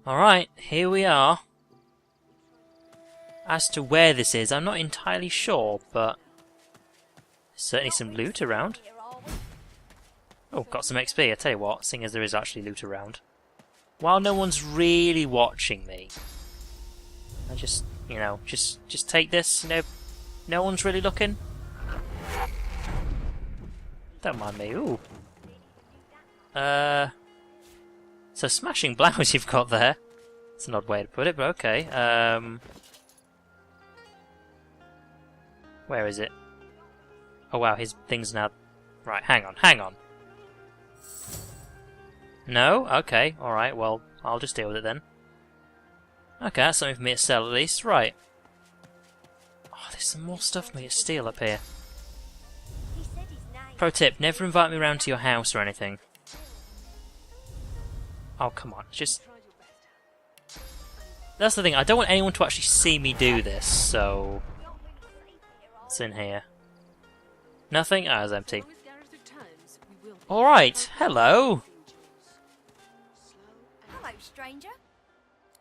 Alright, here we are. As to where this is, I'm not entirely sure, but there's certainly some loot around. Oh, got some XP, I tell you what, seeing as there is actually loot around. While no one's really watching me, I just, you know, just take this, you know, no one's really looking. Don't mind me, ooh. So smashing blouse you've got there. It's an odd way to put it, but okay. Where is it? Oh wow, his thing's now... Right, hang on. No? Okay, alright, well, I'll just deal with it then. Okay, that's something for me to sell at least. Right. Oh, there's some more stuff for me to steal up here. Pro tip, never invite me around to your house or anything. Oh, come on, just... That's the thing, I don't want anyone to actually see me do this, so... What's in here? Nothing? Ah, it's empty. Alright, hello! Hello, stranger.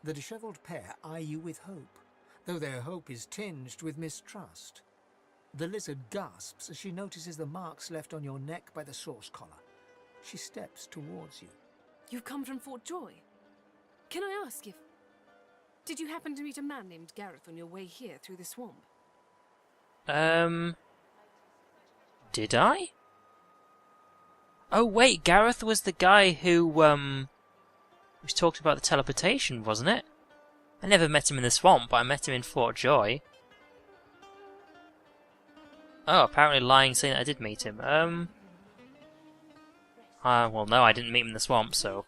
The dishevelled pair eye you with hope, though their hope is tinged with mistrust. The lizard gasps as she notices the marks left on your neck by the source collar. She steps towards you. You've come from Fort Joy. Can I ask if... Did you happen to meet a man named Gareth on your way here through the swamp? Did I? Oh wait, Gareth was the guy who, was talked about the teleportation, wasn't it? I never met him in the swamp, but I met him in Fort Joy. Oh, apparently lying saying that I did meet him. Well no, I didn't meet him in the swamp, so...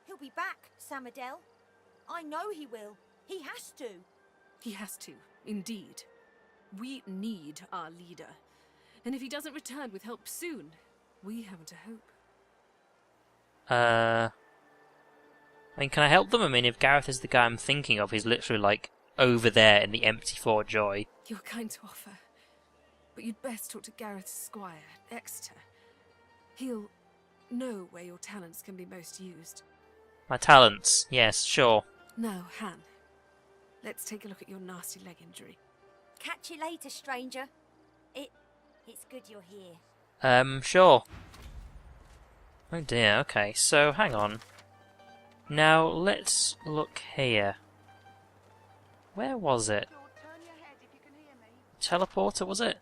He'll be back, Samadel. I know he will. He has to. He has to, indeed. We need our leader. And if he doesn't return with help soon, we haven't a hope. I mean, can I help them? I mean, if Gareth is the guy I'm thinking of, he's literally, like, over there in the empty Fort Joy. You're kind to offer. But you'd best talk to Gareth's squire, Exeter. He'll know where your talents can be most used. My talents? Yes, sure. Now, Han, let's take a look at your nasty leg injury. Catch you later, stranger. It's good you're here. Sure. Oh dear, okay, so hang on. Now, let's look here. Where was it? Teleporter, was it?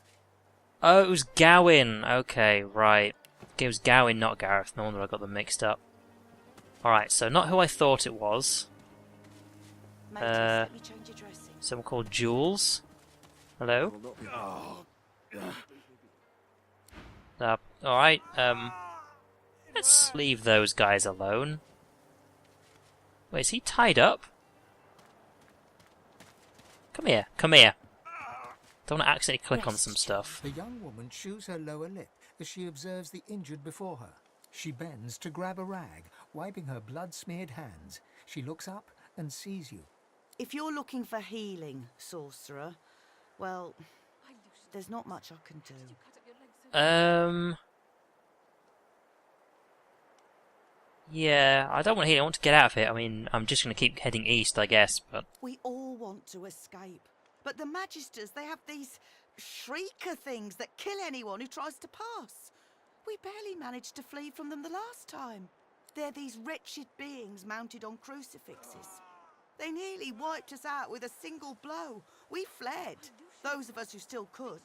Oh, it was Gawain! Okay, right. It was Gawain, not Gareth. No wonder I got them mixed up. Alright, so not who I thought it was. Someone called Jules. Hello? Alright, let's leave those guys alone. Wait, is he tied up? Come here, come here. Don't want to accidentally click on some stuff. The young woman chews her lower lip as she observes the injured before her. She bends to grab a rag, wiping her blood-smeared hands. She looks up and sees you. If you're looking for healing, sorcerer, well, there's not much I can do. Yeah, I don't want to heal. I want to get out of here. I mean, I'm just going to keep heading east, I guess, but... We all want to escape, but the Magisters, they have these shrieker things that kill anyone who tries to pass. We barely managed to flee from them the last time. They're these wretched beings mounted on crucifixes. They nearly wiped us out with a single blow. We fled, those of us who still could.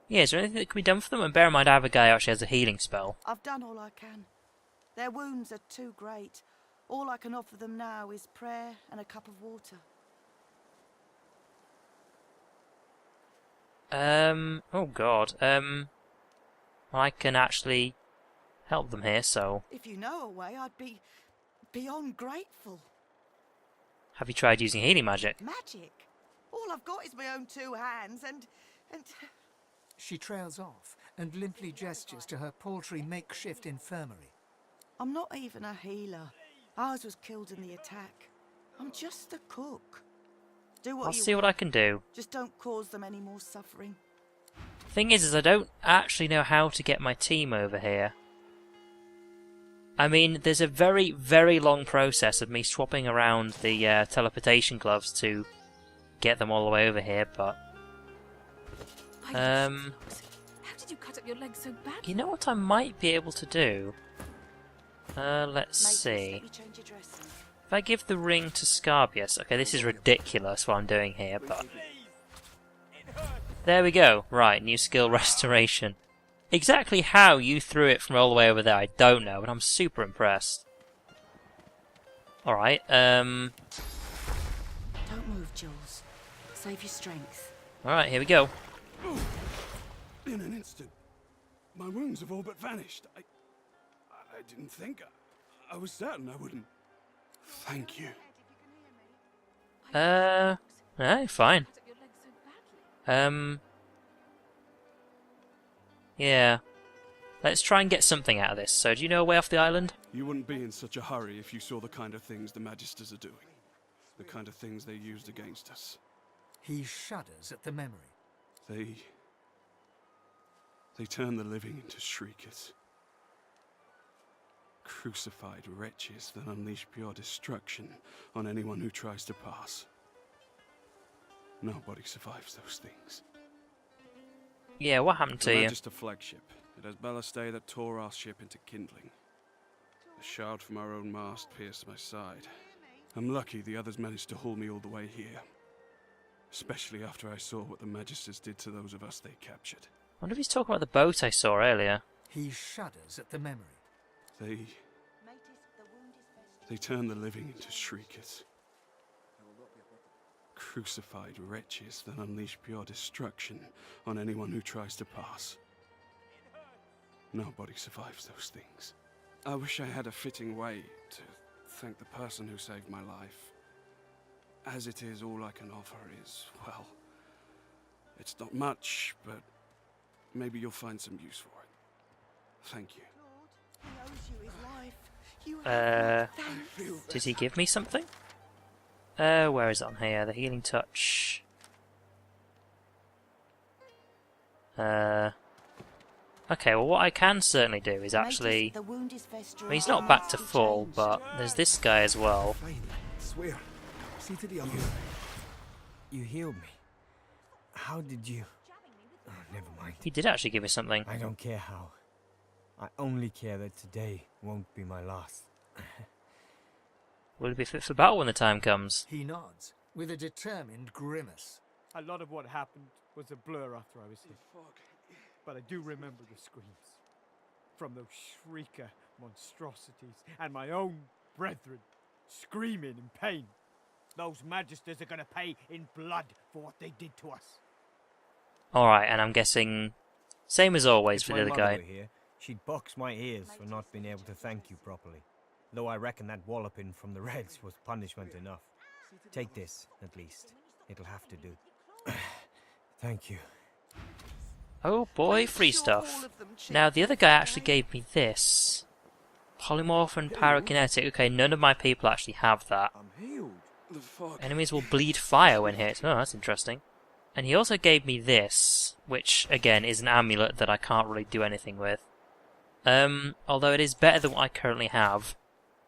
Yeah, is there anything that can be done for them? And bear in mind, I have a guy who actually has a healing spell. I've done all I can. Their wounds are too great. All I can offer them now is prayer and a cup of water. Oh god, I can actually help them here, so... If you know a way, I'd be beyond grateful. Have you tried using healing magic? Magic? All I've got is my own two hands and... She trails off and limply gestures to her paltry makeshift infirmary. I'm not even a healer. Ours was killed in the attack. I'm just a cook. Do what I'll you see what I can do. Just don't cause them any more suffering. Thing is I don't actually know how to get my team over here. I mean, there's a very, very long process of me swapping around the teleportation gloves to get them all the way over here, but... How did you cut up your leg so badly? You know what I might be able to do? Let's see. If I give the ring to Scarbeus... Okay, this is ridiculous what I'm doing here, but... There we go. Right, new skill restoration. Exactly how you threw it from all the way over there, I don't know, but I'm super impressed. Alright, Don't move, Jules. Save your strength. Alright, here we go. In an instant, my wounds have all but vanished. I didn't think. I was certain I wouldn't. Thank you. Fine. Yeah. Let's try and get something out of this. So, do you know a way off the island? You wouldn't be in such a hurry if you saw the kind of things the Magisters are doing. The kind of things they used against us. He shudders at the memory. They turn the living into shriekers. Crucified wretches that unleash pure destruction on anyone who tries to pass. Nobody survives those things. Yeah, what happened to The you? Magister flagship. It has ballastay that tore our ship into kindling. A shard from our own mast pierced my side. I'm lucky the others managed to haul me all the way here. Especially after I saw what the Magisters did to those of us they captured. I wonder if he's talking about the boat I saw earlier. He shudders at the memory. They turn the living into shriekers. Crucified wretches that unleash pure destruction on anyone who tries to pass. Nobody survives those things. I wish I had a fitting way to thank the person who saved my life. As it is, all I can offer is, well, it's not much, but maybe you'll find some use for it. Thank you. He owes you his life. You have no thanks. Did he give me something? Where is it on here? The healing touch. Okay, well what I can certainly do is actually... The wound is festering. I mean, he's not back to full, but there's this guy as well. Fine, swear. See to the other. You healed me. How did you? Oh, never mind. He did actually give me something. I don't care how. I only care that today won't be my last. Will he be fit for battle when the time comes? He nods, with a determined grimace. A lot of what happened was a blur after I was hit. But I do remember the screams. From those shrieker monstrosities and my own brethren screaming in pain. Those Magisters are gonna pay in blood for what they did to us. Alright, and I'm guessing... Same as always If for my the other mother guy. were here, she'd box my ears for not being able to thank you properly. Though I reckon that walloping from the Reds was punishment enough. Take this, at least. It'll have to do. Thank you. Oh boy, free stuff. Now, the other guy actually gave me this. Polymorph and pyrokinetic. Okay, none of my people actually have that. I'm healed. The fuck? Enemies will bleed fire when hit. Oh, that's interesting. And he also gave me this, which, again, is an amulet that I can't really do anything with. Although it is better than what I currently have,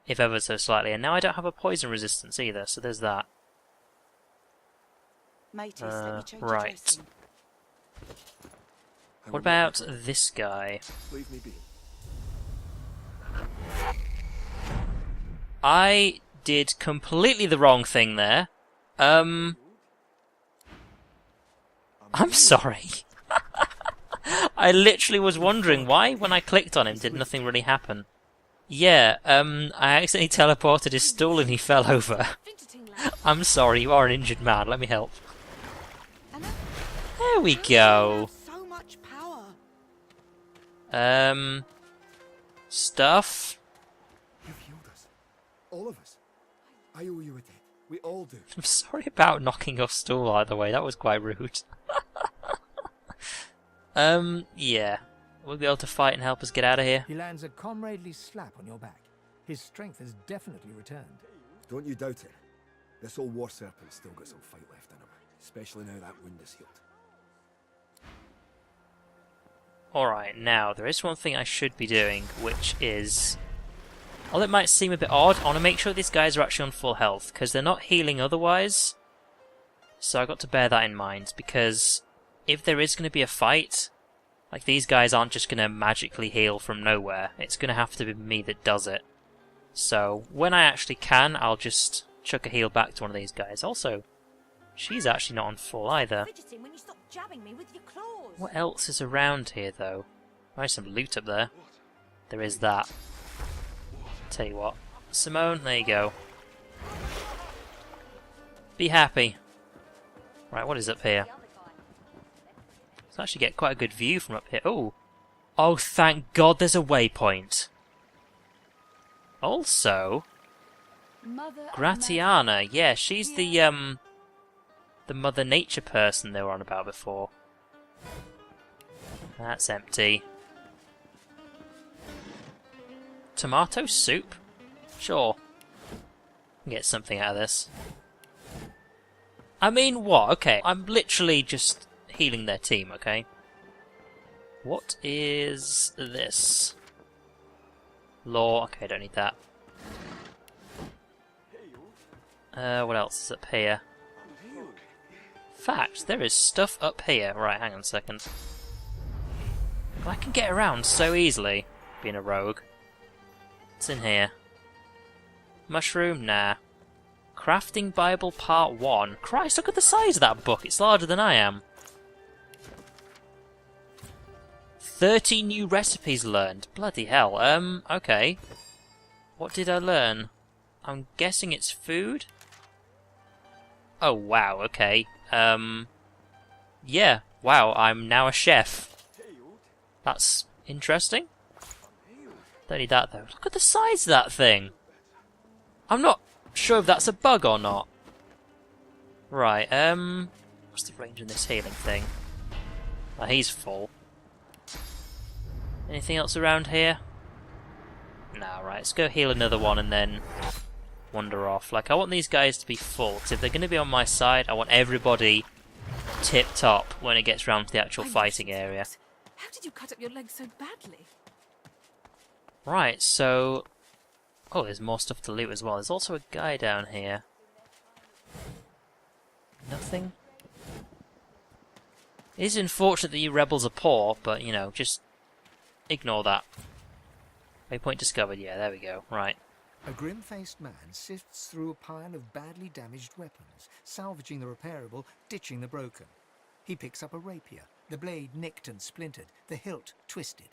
if ever so slightly. And now I don't have a poison resistance either, so there's that. Mateys, let me change your Right. dressing. What about this guy? Leave me be. I did completely the wrong thing there. I'm sorry. I literally was wondering why, when I clicked on him, did nothing really happen. Yeah, I accidentally teleported his stool and he fell over. I'm sorry, you are an injured man, let me help. There we go. So much power. Stuff. You've healed us. All of us. I owe you a debt. We all do. I'm sorry about knocking your stool either way, that was quite rude. Yeah. We'll be able to fight and help us get out of here. He lands a comradely slap on your back. His strength has definitely returned. Don't you doubt it. This old war serpent's still got some fight left in him, especially now that wound is healed. Alright, now, there is one thing I should be doing, which is... Although it might seem a bit odd, I want to make sure these guys are actually on full health, because they're not healing otherwise. So I've got to bear that in mind, because if there is going to be a fight, like these guys aren't just going to magically heal from nowhere. It's going to have to be me that does it. So when I actually can, I'll just chuck a heal back to one of these guys. Also, she's actually not on full either. Fidgeting when you stop jabbing me with your claws. What else is around here, though? There's some loot up there. There is that. Tell you what. Simone, there you go. Be happy. Right, what is up here? Let's actually get quite a good view from up here. Oh! Oh, thank God there's a waypoint. Also... Gratiana, yeah, she's the Mother Nature person they were on about before. That's empty. Tomato soup? Sure. Get something out of this. I mean, what? Okay, I'm literally just healing their team, okay? What is this? Law. Okay, I don't need that. What else is up here? Fact, there is stuff up here. Right, hang on a second. I can get around so easily, being a rogue. What's in here? Mushroom? Nah. Crafting Bible Part 1. Christ, look at the size of that book. It's larger than I am. 30 new recipes learned. Bloody hell. Okay. What did I learn? I'm guessing it's food? Oh, wow, okay. Yeah. Wow, I'm now a chef. That's interesting. Don't need that, though. Look at the size of that thing. I'm not sure if that's a bug or not. Right, what's the range in this healing thing? Oh, he's full. Anything else around here? Nah, right, let's go heal another one and then wander off. Like, I want these guys to be full, because if they're going to be on my side, I want everybody tip-top when it gets round to the actual fighting area. How did you cut up your leg so badly? Right, so... Oh, there's more stuff to loot as well. There's also a guy down here. Nothing? It is unfortunate that you rebels are poor, but, you know, just ignore that. Waypoint discovered. Yeah, there we go. Right. A grim-faced man sifts through a pile of badly damaged weapons, salvaging the repairable, ditching the broken. He picks up a rapier, the blade nicked and splintered, the hilt twisted.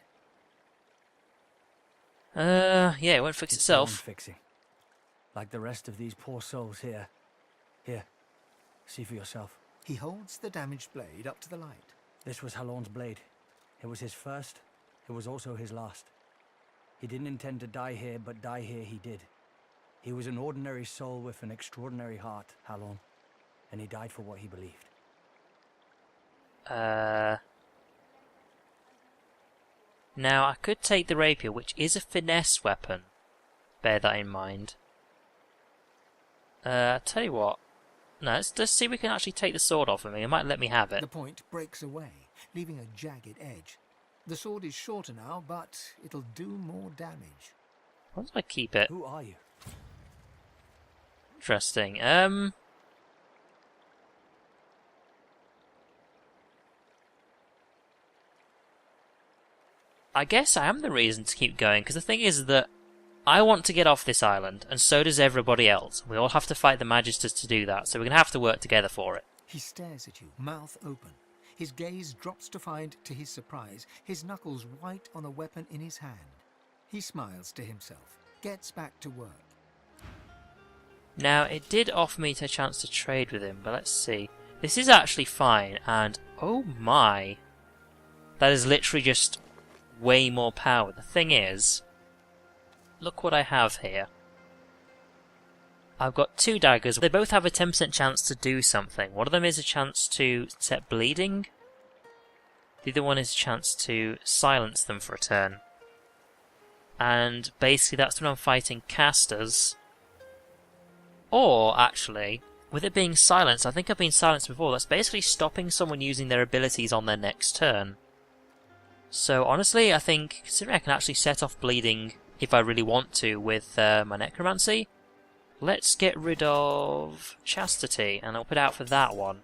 Yeah, it won't fix itself. Fixing. Like the rest of these poor souls here. Here, see for yourself. He holds the damaged blade up to the light. This was Halon's blade. It was his first. It was also his last. He didn't intend to die here, but die here he did. He was an ordinary soul with an extraordinary heart, Halon. And he died for what he believed. Now, I could take the rapier, which is a finesse weapon. Bear that in mind. Tell you what. No, let's see if we can actually take the sword off of me. It might let me have it. The point breaks away, leaving a jagged edge. The sword is shorter now, but it'll do more damage. Why do I keep it? Who are you? Interesting. I guess I am the reason to keep going, because the thing is that I want to get off this island, and so does everybody else. We all have to fight the Magisters to do that, so we're going to have to work together for it. He stares at you, mouth open. His gaze drops to find, to his surprise, his knuckles white on a weapon in his hand. He smiles to himself, gets back to work. Now, it did offer me a chance to trade with him, but let's see. This is actually fine, and oh my. That is literally just way more power. The thing is, look what I have here. I've got two daggers. They both have a 10% chance to do something. One of them is a chance to set bleeding. The other one is a chance to silence them for a turn. And basically that's when I'm fighting casters. Or, actually, with it being silenced, I think I've been silenced before, that's basically stopping someone using their abilities on their next turn. So honestly, I think, considering I can actually set off bleeding if I really want to with my necromancy, let's get rid of chastity, and I'll put out for that one.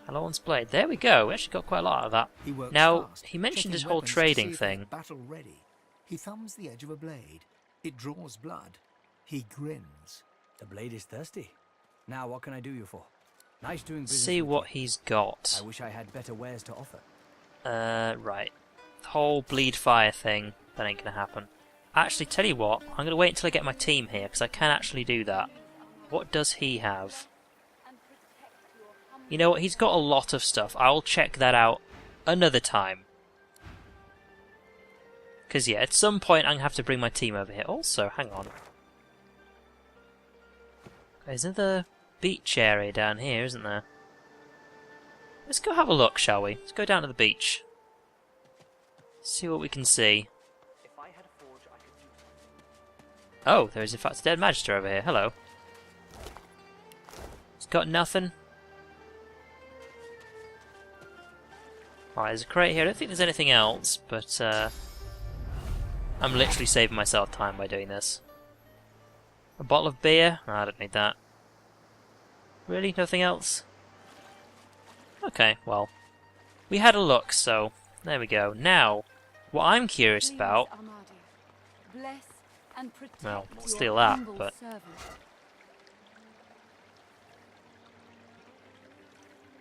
Halloran's blade. There we go. We actually got quite a lot out of that. He works Now, fast, he mentioned checking his whole weapons to trading see if they're thing. battle ready. He thumbs the edge of a blade. It draws blood. He grins. The blade is thirsty. Now, what can I do you for? Nice doing business See with what you. he's got. I wish I had better wares to offer. Right. The whole bleed fire thing, that ain't gonna happen. Actually, tell you what, I'm gonna wait until I get my team here, because I can actually do that. What does he have? You know what, he's got a lot of stuff. I'll check that out another time. Because, yeah, at some point I'm going to have to bring my team over here. Also, hang on. There's another beach area down here, isn't there? Let's go have a look, shall we? Let's go down to the beach. See what we can see. Oh, there is in fact a dead magister over here. Hello. He's got nothing. Alright, there's a crate here. I don't think there's anything else, but I'm literally saving myself time by doing this. A bottle of beer? No, I don't need that. Really? Nothing else? Okay, well. We had a look, so there we go. Now, what I'm curious about... Well, I'll steal that, but...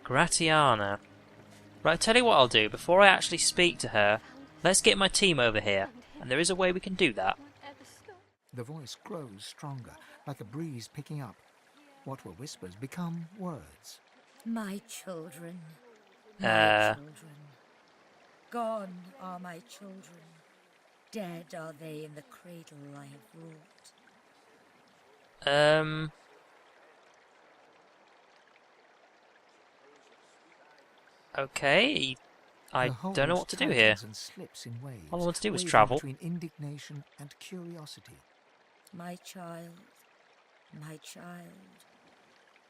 Gratiana. Right, I'll tell you what I'll do. Before I actually speak to her, let's get my team over here. And there is a way we can do that. The voice grows stronger, like a breeze picking up. What were whispers become words. My children. My children. Gone are my children. Dead are they in the cradle I have wrought. Okay, I don't know what to do here. And slips in waves, All I want to do is waving travel. Between indignation and curiosity. My child,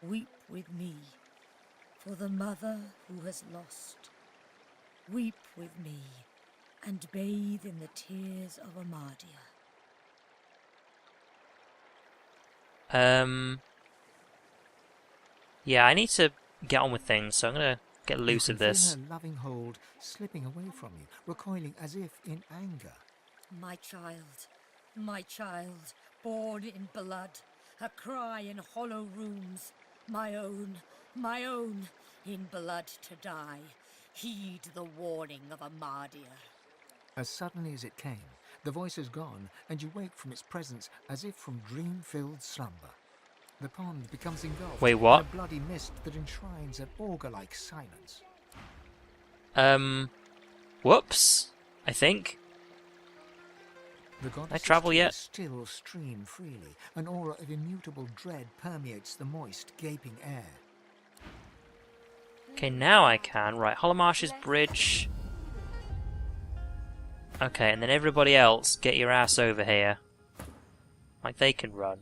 weep with me for the mother who has lost. Weep with me and bathe in the tears of Amadia. Yeah, I need to get on with things, so I'm gonna get loose of this. Feel her loving hold slipping away from you, recoiling as if in anger. My child, born in blood, a cry in hollow rooms. My own, in blood to die. Heed the warning of Amadia. As suddenly as it came, the voice is gone, and you wake from its presence as if from dream-filled slumber. The pond becomes engulfed Wait, what? in a bloody mist that enshrines an augur-like silence. Whoops, I think. The I travel yet? Still stream freely. An aura of immutable dread permeates the moist, gaping air. Okay, now I can. Right, Hollomarsh's bridge. Okay, and then everybody else, get your ass over here. Like they can run.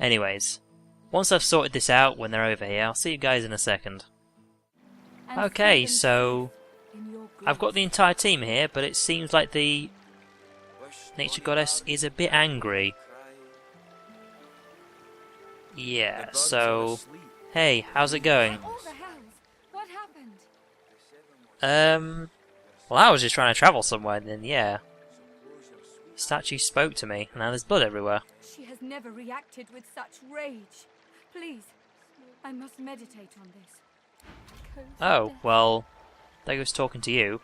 Anyways, once I've sorted this out when they're over here, I'll see you guys in a second. Okay, so I've got the entire team here, but it seems like the nature goddess is a bit angry. Yeah, so hey, how's it going? What happened? Well, I was just trying to travel somewhere, and then yeah, the statue spoke to me. Now there's blood everywhere. She has never reacted with such rage. Please, I must meditate on this. Oh, well, there goes talking to you.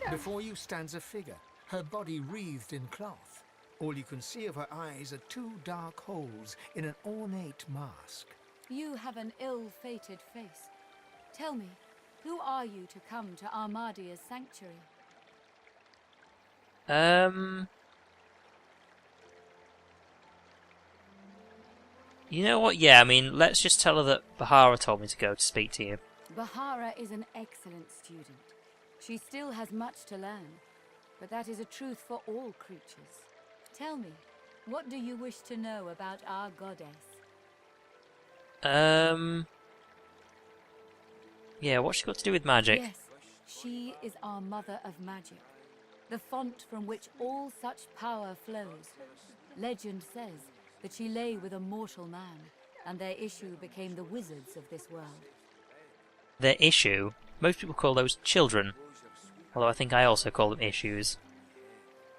Before you stands a figure, her body wreathed in cloth. All you can see of her eyes are two dark holes in an ornate mask. You have an ill-fated face. Tell me, who are you to come to Amadia's sanctuary? You know what? Yeah, I mean, let's just tell her that Bahara told me to go to speak to you. Bahara is an excellent student. She still has much to learn, but that is a truth for all creatures. Tell me, what do you wish to know about our goddess? Yeah, what's she got to do with magic? Yes, she is our mother of magic, the font from which all such power flows. Legend says that she lay with a mortal man, and their issue became the wizards of this world. Their issue? Most people call those children. Although I think I also call them issues.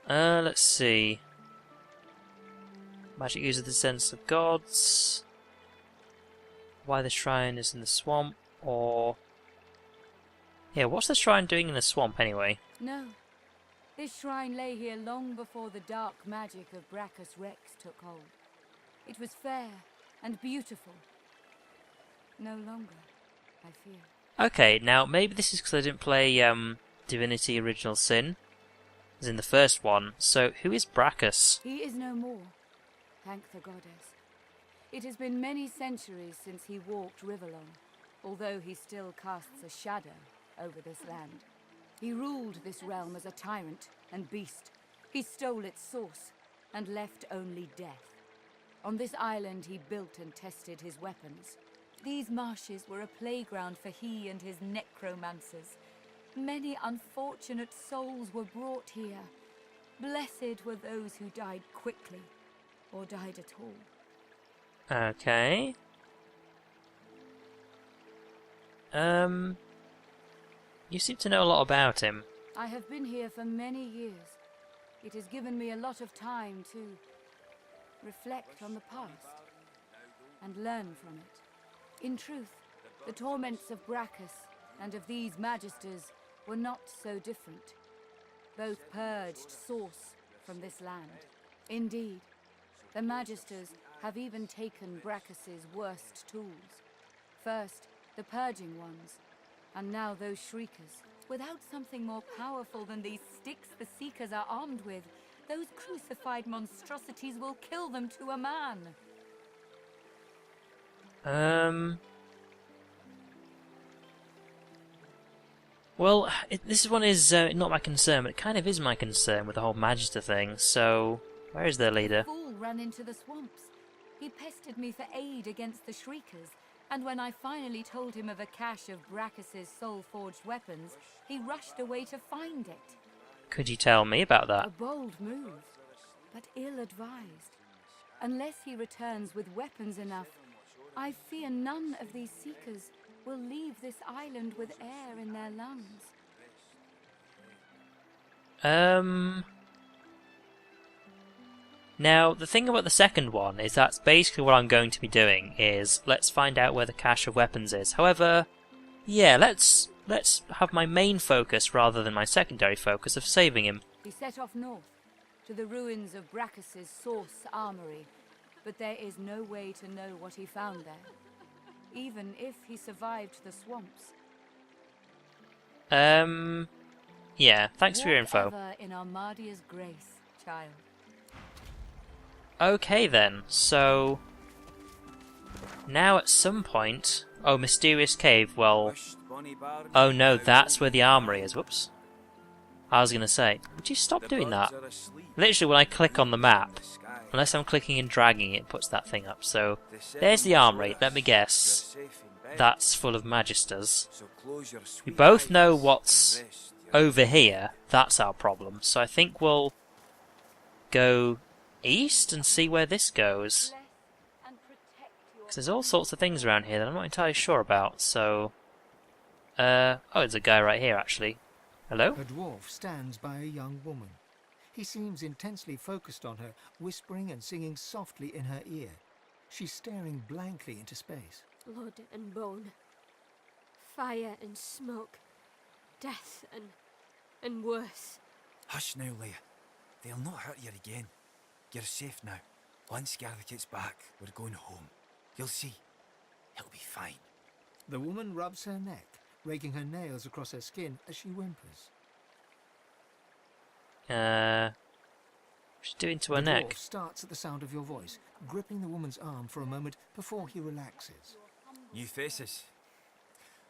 Let's see. Magic uses the sense of gods. Why the shrine is in the swamp, or... Yeah, what's the shrine doing in the swamp anyway? No. This shrine lay here long before the dark magic of Brachus Rex took hold. It was fair and beautiful. No longer, I fear. Okay, now maybe this is because I didn't play Divinity Original Sin, as in the first one. So who is Brachus? He is no more, thank the goddess. It has been many centuries since he walked Riverlong, although he still casts a shadow over this land. He ruled this realm as a tyrant and beast. He stole its source and left only death. On this island he built and tested his weapons. These marshes were a playground for he and his necromancers. Many unfortunate souls were brought here. Blessed were those who died quickly, or died at all. Okay. You seem to know a lot about him. I have been here for many years. It has given me a lot of time to reflect on the past and learn from it. In truth, the torments of Brachus and of these magisters were not so different. Both purged source from this land. Indeed, the magisters have even taken Brachus's worst tools. First, the purging ones, and now those shriekers. Without something more powerful than these sticks the Seekers are armed with, those crucified monstrosities will kill them to a man. Well, this one is not my concern, but it kind of is my concern with the whole Magister thing, so... Where is their leader? The fool ran into the swamps. He pestered me for aid against the Shriekers, and when I finally told him of a cache of Brachus's soul-forged weapons, he rushed away to find it. Could you tell me about that? A bold move, but ill-advised. Unless he returns with weapons enough, I fear none of these Seekers will leave this island with air in their lungs. Now, the thing about the second one is that's basically what I'm going to be doing, is let's find out where the cache of weapons is. However, yeah, let's have my main focus rather than my secondary focus of saving him. He set off north, to the ruins of Brachus's source armory, but there is no way to know what he found there, even if he survived the swamps. Yeah, thanks for your info. Whatever in Amadia's grace, child. Okay then, so... Now at some point... Oh, mysterious cave, well... Oh no, that's where the armory is, whoops. I was gonna say, would you stop doing that? Literally when I click on the map, unless I'm clicking and dragging it puts that thing up, so... There's the armory, let me guess. That's full of magisters. We both know what's over here, that's our problem, so I think we'll... go... east and see where this goes. Because there's all sorts of things around here that I'm not entirely sure about, so... oh, there's a guy right here, actually. Hello? A dwarf stands by a young woman. He seems intensely focused on her, whispering and singing softly in her ear. She's staring blankly into space. Blood and bone. Fire and smoke. Death and worse. Hush now, Leia. They'll not hurt you again. You're safe now. Once Gareth gets back, we're going home. You'll see. He'll be fine. The woman rubs her neck, raking her nails across her skin as she whimpers. What's she doing to her neck? The dwarf starts at the sound of your voice, gripping the woman's arm for a moment before he relaxes. New faces.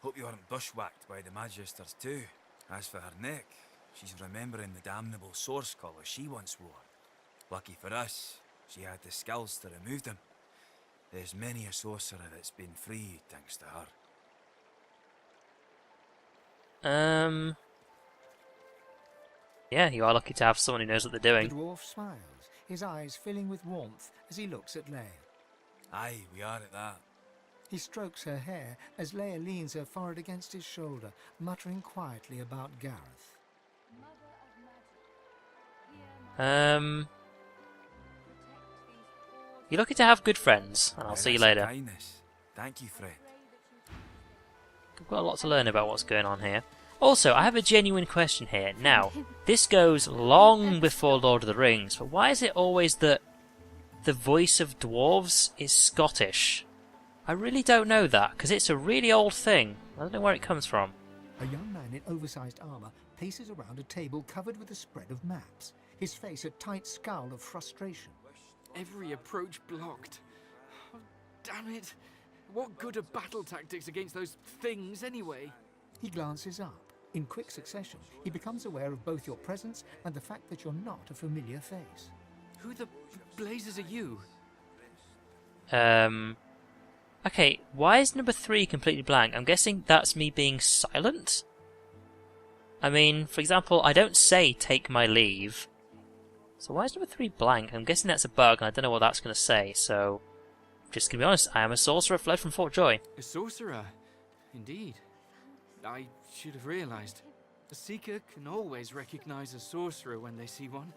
Hope you aren't bushwhacked by the magisters too. As for her neck, she's remembering the damnable source collar she once wore. Lucky for us, she had the skills to remove them. There's many a sorcerer that's been freed thanks to her. Yeah, you are lucky to have someone who knows what they're The doing. dwarf smiles, his eyes filling with warmth as he looks at Leia. Aye, we are at that. He strokes her hair as Leia leans her forehead against his shoulder, muttering quietly about Gareth. You're lucky to have good friends, and I'll see you That's a later. kindness. Thank you, Fred. I've got a lot to learn about what's going on here. Also, I have a genuine question here. Now, this goes long before Lord of the Rings, but why is it always that the voice of dwarves is Scottish? I really don't know that, because it's a really old thing. I don't know where it comes from. A young man in oversized armor paces around a table covered with a spread of maps, his face a tight scowl of frustration. Every approach blocked. Oh, damn it. What good are battle tactics against those things anyway? He glances up. In quick succession, he becomes aware of both your presence and the fact that you're not a familiar face. Who the blazes are you? Okay, why is number 3 completely blank? I'm guessing that's me being silent? I mean, for example, I don't say take my leave. So why is number 3 blank? I'm guessing that's a bug and I don't know what that's going to say, so... Just gonna be honest, I am a sorcerer fled from Fort Joy. A sorcerer? Indeed. I should have realized. A seeker can always recognize a sorcerer when they see one.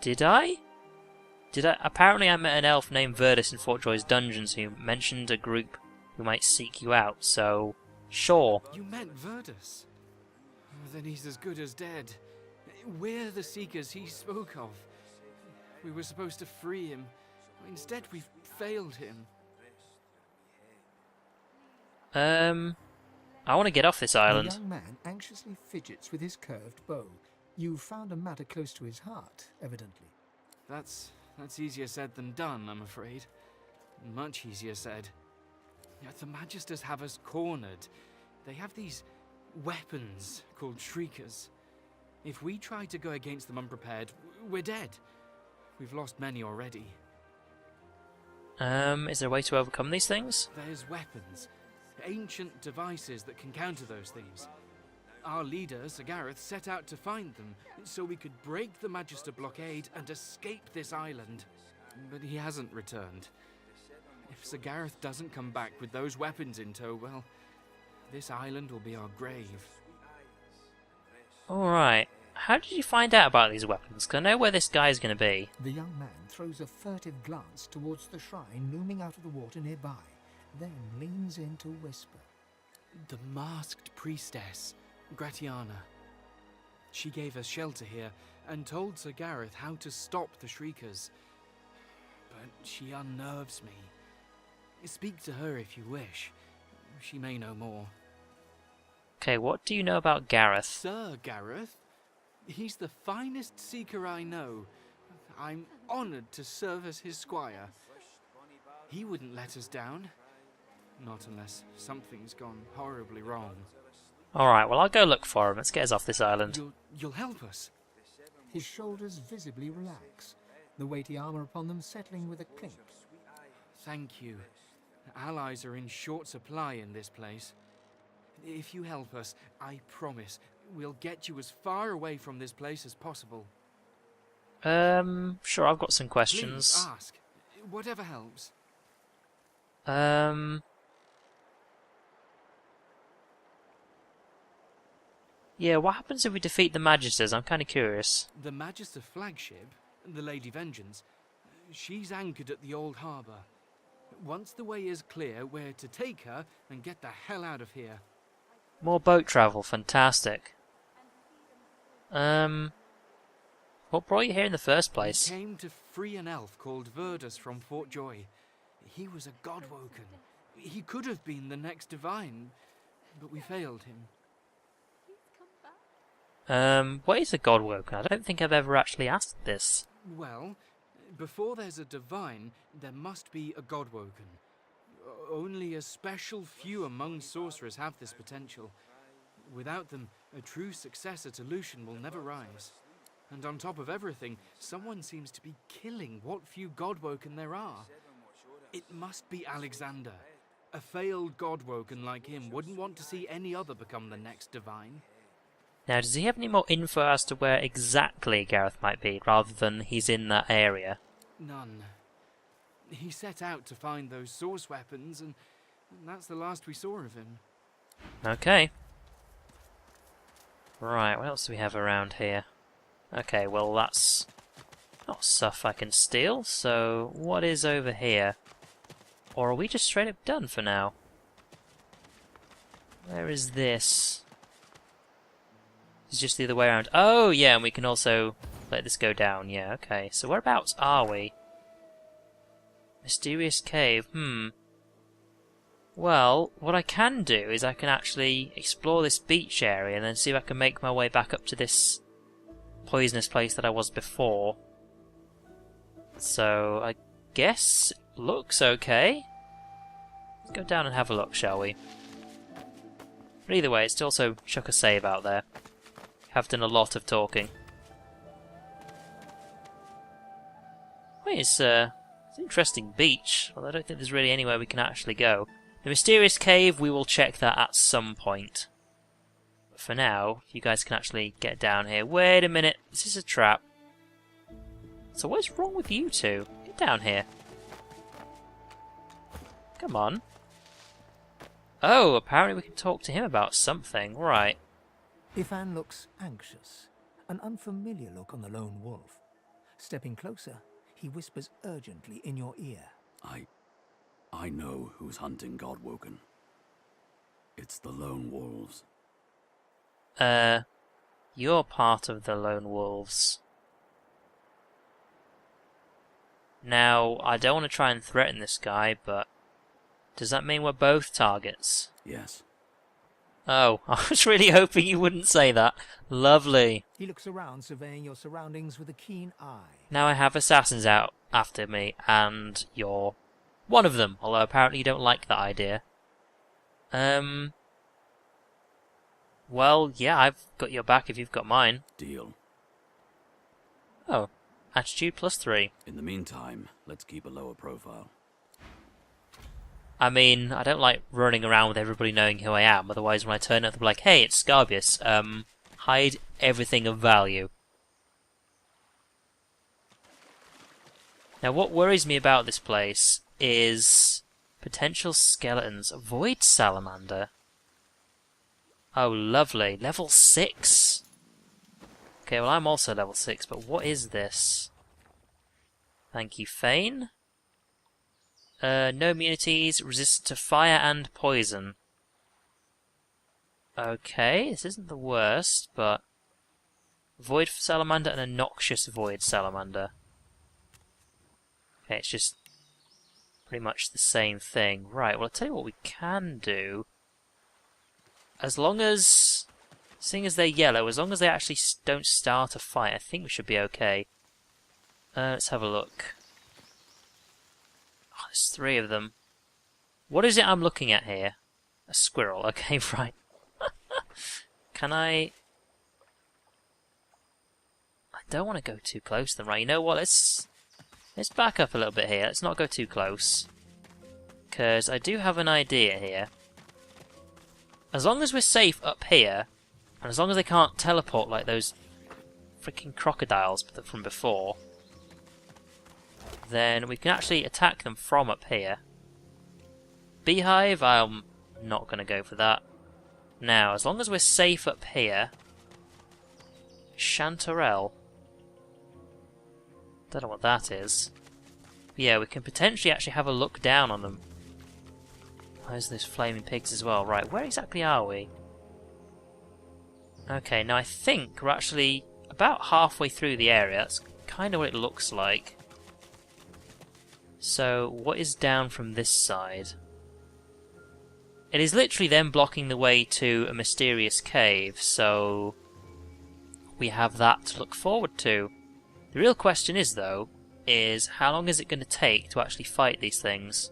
Did I? Apparently I met an elf named Verdus in Fort Joy's dungeons who mentioned a group who might seek you out, so... Sure. You met Verdus? Then he's as good as dead. We're the seekers he spoke of. We were supposed to free him. Instead, we've failed him. I want to get off this island. The young man anxiously fidgets with his curved bow. You've found a matter close to his heart, evidently. That's easier said than done, I'm afraid. Much easier said. The Magisters have us cornered. They have these weapons called Shriekers. If we try to go against them unprepared, we're dead. We've lost many already. Is there a way to overcome these things? There's weapons. Ancient devices that can counter those things. Our leader, Sir Gareth, set out to find them, so we could break the Magister blockade and escape this island. But he hasn't returned. If Sir Gareth doesn't come back with those weapons in tow, well, this island will be our grave. Alright. How did you find out about these weapons? Because I know where this guy's going to be. The young man throws a furtive glance towards the shrine looming out of the water nearby, then leans in to whisper. The masked priestess, Gratiana. She gave us shelter here and told Sir Gareth how to stop the Shriekers. But she unnerves me. Speak to her if you wish. She may know more. Okay, what do you know about Gareth? Sir Gareth? He's the finest seeker I know. I'm honoured to serve as his squire. He wouldn't let us down. Not unless something's gone horribly wrong. Alright, well I'll go look for him. Let's get us off this island. You'll help us? His shoulders visibly relax, the weighty armor upon them settling with a clink. Thank you. Allies are in short supply in this place. If you help us, I promise, we'll get you as far away from this place as possible. Sure, I've got some questions. Please ask. Whatever helps. Yeah, what happens if we defeat the Magisters? I'm kind of curious. The Magister flagship, the Lady Vengeance, she's anchored at the old harbour. Once the way is clear, we're to take her and get the hell out of here. More boat travel, fantastic. What brought you here in the first place? We came to free an elf called Verdus from Fort Joy. He was a godwoken. He could have been the next divine, but we failed him. What is a godwoken? I don't think I've ever actually asked this. Well, before there's a divine, there must be a godwoken. Only a special few among sorcerers have this potential. Without them, a true successor to Lucian will never rise. And on top of everything, someone seems to be killing what few godwoken there are. It must be Alexander. A failed godwoken like him wouldn't want to see any other become the next divine. Now, does he have any more info as to where exactly Gareth might be, rather than he's in that area? None. He set out to find those source weapons, and that's the last we saw of him. Okay. Right, what else do we have around here? Okay, well that's not stuff I can steal, so what is over here? Or are we just straight up done for now? Where is this? It's just the other way around. Oh, yeah, and we can also let this go down. Yeah, okay. So whereabouts are we? Mysterious cave. Well, what I can do is I can actually explore this beach area and then see if I can make my way back up to this poisonous place that I was before. So, I guess it looks okay. Let's go down and have a look, shall we? But either way, it's also chuck a save out there. Have done a lot of talking. Wait, it's an interesting beach. Well, I don't think there's really anywhere we can actually go. The mysterious cave, we will check that at some point. But for now, you guys can actually get down here. Wait a minute, this is a trap. So what is wrong with you two? Get down here. Come on. Oh, apparently we can talk to him about something. Right. Ifan looks anxious, an unfamiliar look on the lone wolf. Stepping closer, he whispers urgently in your ear. I know who's hunting Godwoken. It's the lone wolves. You're part of the lone wolves. Now, I don't want to try and threaten this guy, but does that mean we're both targets? Yes. Oh, I was really hoping you wouldn't say that. Lovely. He looks around, surveying your surroundings with a keen eye. Now I have assassins out after me, and you're one of them, although apparently you don't like that idea. Well, yeah, I've got your back if you've got mine. Deal. Oh, attitude +3. In the meantime, let's keep a lower profile. I mean, I don't like running around with everybody knowing who I am, otherwise when I turn up they'll be like, hey, it's Scarbeus, hide everything of value. Now what worries me about this place is potential skeletons. Void salamander. Oh, lovely. Level 6? Okay, well I'm also level 6, but what is this? Thank you, Fane. No immunities, resistant to fire and poison. Okay, this isn't the worst, but void salamander and a noxious void salamander. Okay, it's just pretty much the same thing. Right, well I'll tell you what we can do. As long as, seeing as they're yellow, as long as they actually don't start a fight, I think we should be okay. Let's have a look. Oh, there's 3 of them. What is it I'm looking at here? A squirrel. Okay, right. Can I don't want to go too close to them, right? You know what? Let's back up a little bit here. Let's not go too close. Because I do have an idea here. As long as we're safe up here, and as long as they can't teleport like those freaking crocodiles from before, then we can actually attack them from up here. Beehive, I'm not going to go for that. Now, as long as we're safe up here... Chanterelle. Don't know what that is. But yeah, we can potentially actually have a look down on them. There's those flaming pigs as well. Right, where exactly are we? Okay, now I think we're actually about halfway through the area. That's kind of what it looks like. So, what is down from this side? It is literally them blocking the way to a mysterious cave, so we have that to look forward to. The real question is, though, is how long is it going to take to actually fight these things?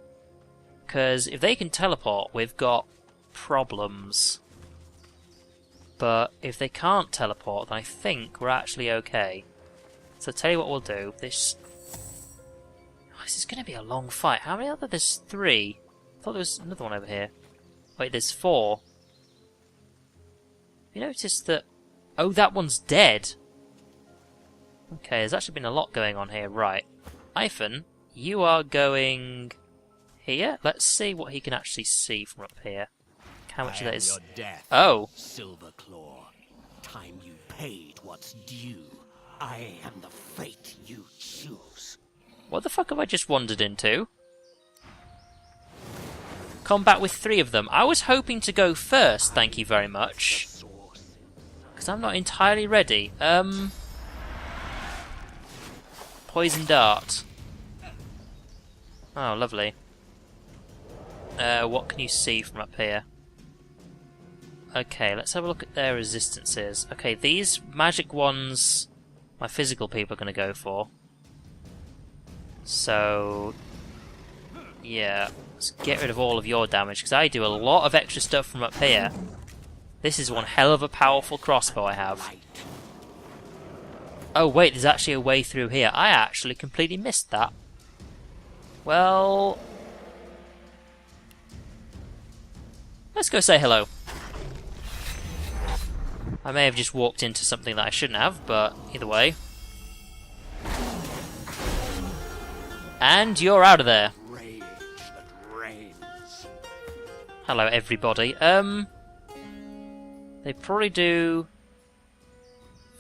Because if they can teleport, we've got problems. But if they can't teleport, then I think we're actually okay. So I'll tell you what we'll do. This this is going to be a long fight. How many other? There's 3. I thought there was another one over here. Wait, there's 4. You noticed that... Oh, that one's dead. Okay, there's actually been a lot going on here. Right. Ivan, you are going... here? Let's see what he can actually see from up here. How much of that is... your death, oh! Silverclaw. Time you paid what's due. I am the fate you choose. What the fuck have I just wandered into? Combat with 3 of them. I was hoping to go first, thank you very much. Because I'm not entirely ready. Poison dart. Oh, lovely. What can you see from up here? Okay, let's have a look at their resistances. Okay, these magic ones, my physical people are going to go for. So, yeah, let's get rid of all of your damage, because I do a lot of extra stuff from up here. This is one hell of a powerful crossbow I have. Oh wait, there's actually a way through here. I actually completely missed that. Well... let's go say hello. I may have just walked into something that I shouldn't have, but either way. And you're out of there. Hello everybody. They probably do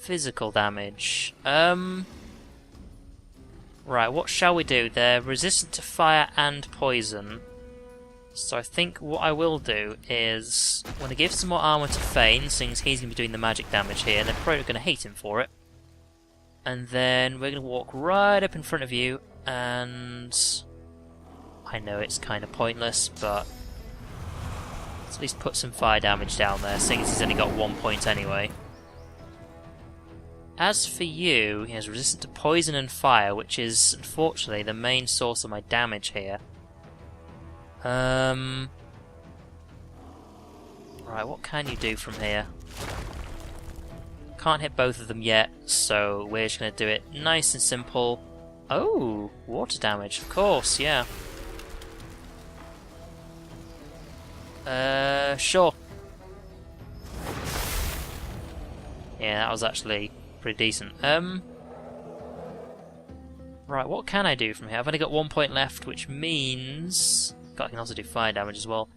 physical damage. Right, what shall we do? They're resistant to fire and poison. So I think what I will do is I'm going to give some more armour to Fane, since he's going to be doing the magic damage here, and they're probably going to hate him for it. And then we're going to walk right up in front of you, and I know it's kind of pointless, but let's at least put some fire damage down there, seeing as he's only got 1 point anyway. As for you, he has resistance to poison and fire, which is unfortunately the main source of my damage here. Right, what can you do from here? Can't hit both of them yet, so we're just going to do it nice and simple. Oh, water damage, of course, yeah. Sure. Yeah, that was actually pretty decent. Right, what can I do from here? I've only got 1 point left, which means... God, I can also do fire damage as well.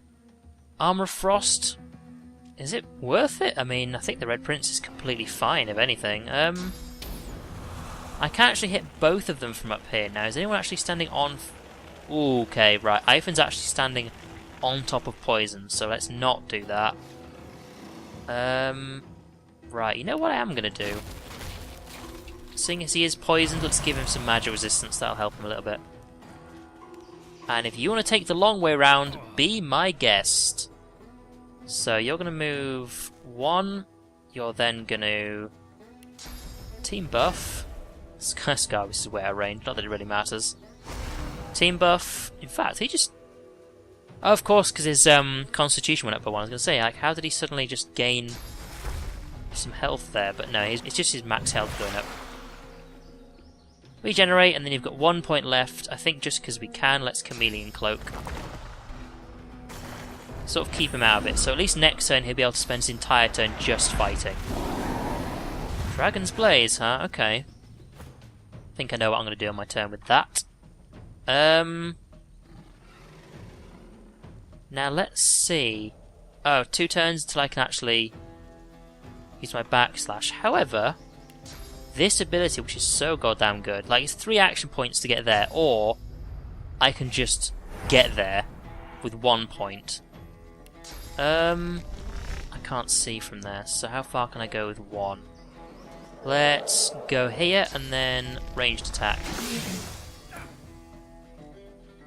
Armor of Frost. Is it worth it? I mean, I think the Red Prince is completely fine, if anything. I can actually hit both of them from up here now. Is anyone actually standing on... Ooh, okay, right. Ivan's actually standing on top of poison, so let's not do that. Right, you know what I am going to do? Seeing as he is poisoned, let's give him some magic resistance. That'll help him a little bit. And if you want to take the long way round, be my guest. So you're going to move 1. You're then going to... Team buff. Scarbeus is way out of range, not that it really matters. Team buff. In fact, he just... Oh, of course, because his constitution went up by 1. I was going to say, like, how did he suddenly just gain some health there? But no, it's just his max health going up. Regenerate, and then you've got 1 point left. I think just because we can, let's Chameleon Cloak. Sort of keep him out of it. So at least next turn he'll be able to spend his entire turn just fighting. Dragon's Blaze, huh? Okay. I think I know what I'm going to do on my turn with that. Now let's see. Oh, 2 turns until I can actually use my backslash. However, this ability, which is so goddamn good, like it's 3 action points to get there, or I can just get there with 1 point. I can't see from there, so how far can I go with 1? Let's go here and then ranged attack.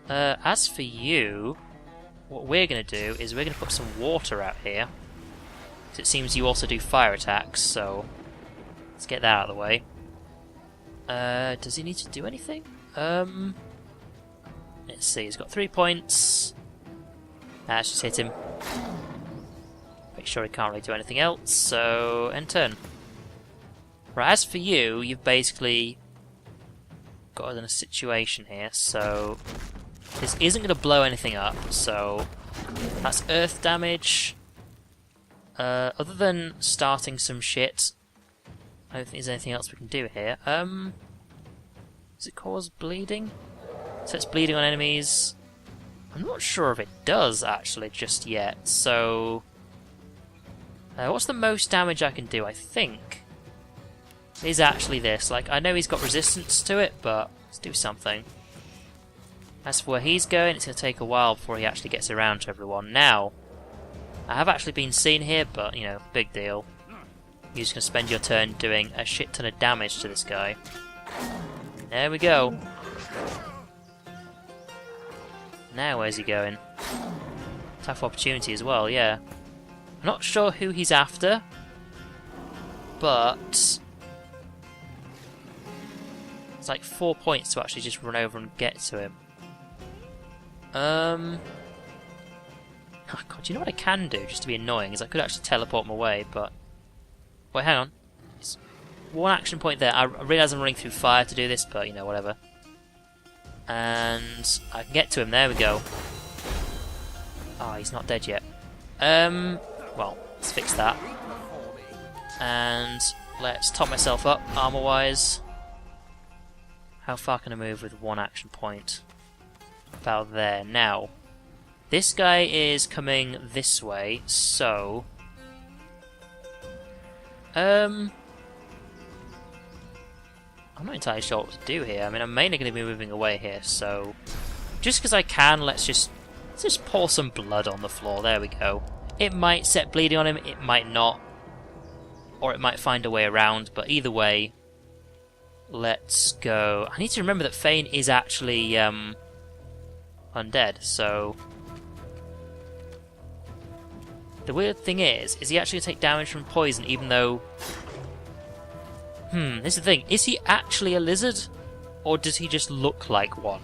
As for you, what we're going to do is we're going to put some water out here. Because it seems you also do fire attacks, so let's get that out of the way. Does he need to do anything? Let's see, he's got 3 points. Let's just hit him. Make sure he can't really do anything else, so end turn. Right, as for you, you've basically got us in a situation here, so this isn't going to blow anything up, so that's earth damage. Other than starting some shit, I don't think there's anything else we can do here. Does it cause bleeding? Sets bleeding on enemies. I'm not sure if it does, actually, just yet, so... what's the most damage I can do, I think? Is actually this. Like, I know he's got resistance to it, but let's do something. As for where he's going, it's going to take a while before he actually gets around to everyone. Now, I have actually been seen here, but, you know, big deal. You're just going to spend your turn doing a shit ton of damage to this guy. There we go. Now where's he going? Tough opportunity as well, yeah. I'm not sure who he's after, but it's like 4 points to actually just run over and get to him. Oh God, do you know what I can do just to be annoying? Is I could actually teleport him away, but wait, hang on. It's one action point there. I realise I'm running through fire to do this, but you know, whatever. And I can get to him. There we go. Oh, he's not dead yet. Well, let's fix that. And let's top myself up armor-wise. How far can I move with one action point? About there. Now, this guy is coming this way, so... I'm not entirely sure what to do here. I mean, I'm mainly going to be moving away here, so... Just because I can, let's just pour some blood on the floor. There we go. It might set bleeding on him, it might not. Or it might find a way around, but either way... Let's go. I need to remember that Fane is actually undead, so... The weird thing is he actually going to take damage from poison even though... this is the thing. Is he actually a lizard? Or does he just look like one?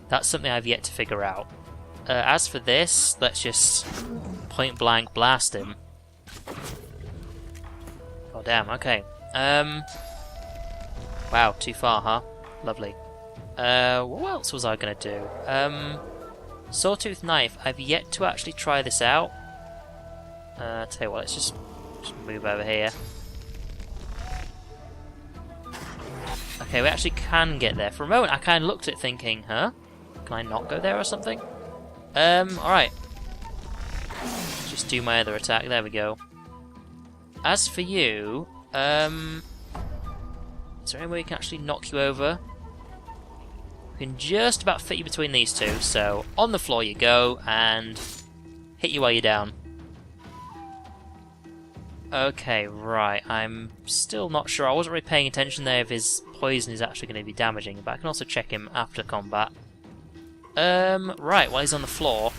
That's something I've yet to figure out. As for this, let's just point blank blast him. Oh damn, okay. Wow, too far, huh? Lovely. What else was I gonna do? Sawtooth knife. I've yet to actually try this out. Tell you what, let's just move over here. Okay, we actually can get there. For a moment, I kind of looked at it thinking, huh? Can I not go there or something? Alright. Just do my other attack. There we go. As for you, is there any way we can actually knock you over? We can just about fit you between these two, so on the floor you go, and hit you while you're down. Okay, right, I'm still not sure. I wasn't really paying attention there if his poison is actually going to be damaging, but I can also check him after combat. Right, while he's on the floor,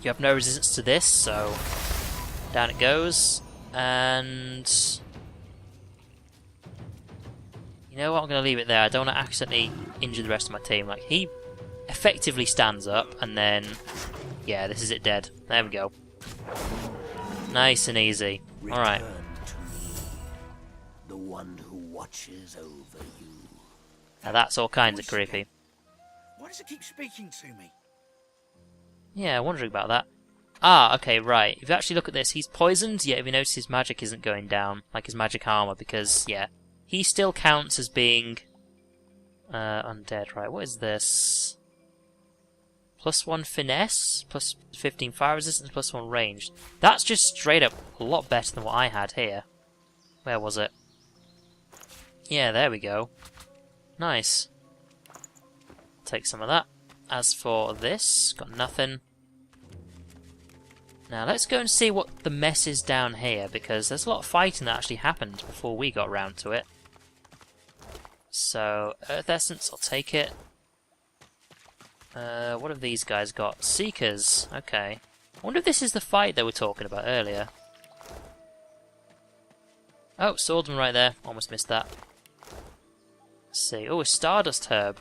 you have no resistance to this, so down it goes, and... You know what, I'm going to leave it there. I don't want to accidentally injure the rest of my team. Like, he effectively stands up, and then... Yeah, this is it dead. There we go. Nice and easy. Alright. The one who watches over you. Now that's all kinds of creepy. Why does it keep speaking to me? Yeah, wondering about that. Ah, okay, right. If you actually look at this, he's poisoned, yet if you notice his magic isn't going down, like his magic armor, because, yeah, he still counts as being undead, right? What is this? +1 finesse, plus 15 fire resistance, +1 range. That's just straight up a lot better than what I had here. Where was it? Yeah, there we go. Nice. Take some of that. As for this, got nothing. Now let's go and see what the mess is down here, because there's a lot of fighting that actually happened before we got round to it. So, Earth Essence, I'll take it. What have these guys got? Seekers, okay. I wonder if this is the fight they were talking about earlier. Oh, swordsman right there. Almost missed that. Let's see. Oh, a Stardust Herb.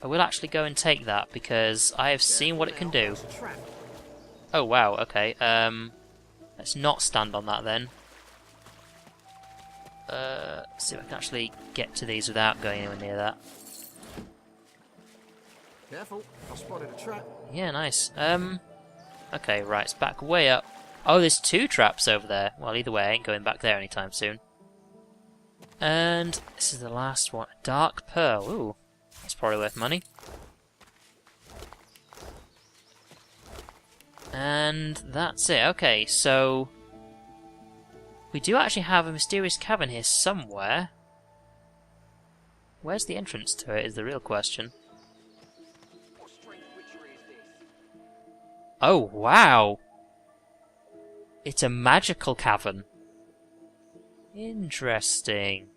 I will actually go and take that, because I have seen what it can do. Oh, wow, okay. Let's not stand on that, then. See if I can actually get to these without going anywhere near that. Careful, I spotted a trap. Yeah, nice. Okay, right, it's back way up. Oh, there's 2 traps over there. Well, either way, I ain't going back there anytime soon. And this is the last one. Dark Pearl. Ooh, that's probably worth money. And that's it. Okay, so we do actually have a mysterious cavern here somewhere. Where's the entrance to it is the real question. Oh, wow! It's a magical cavern. Interesting.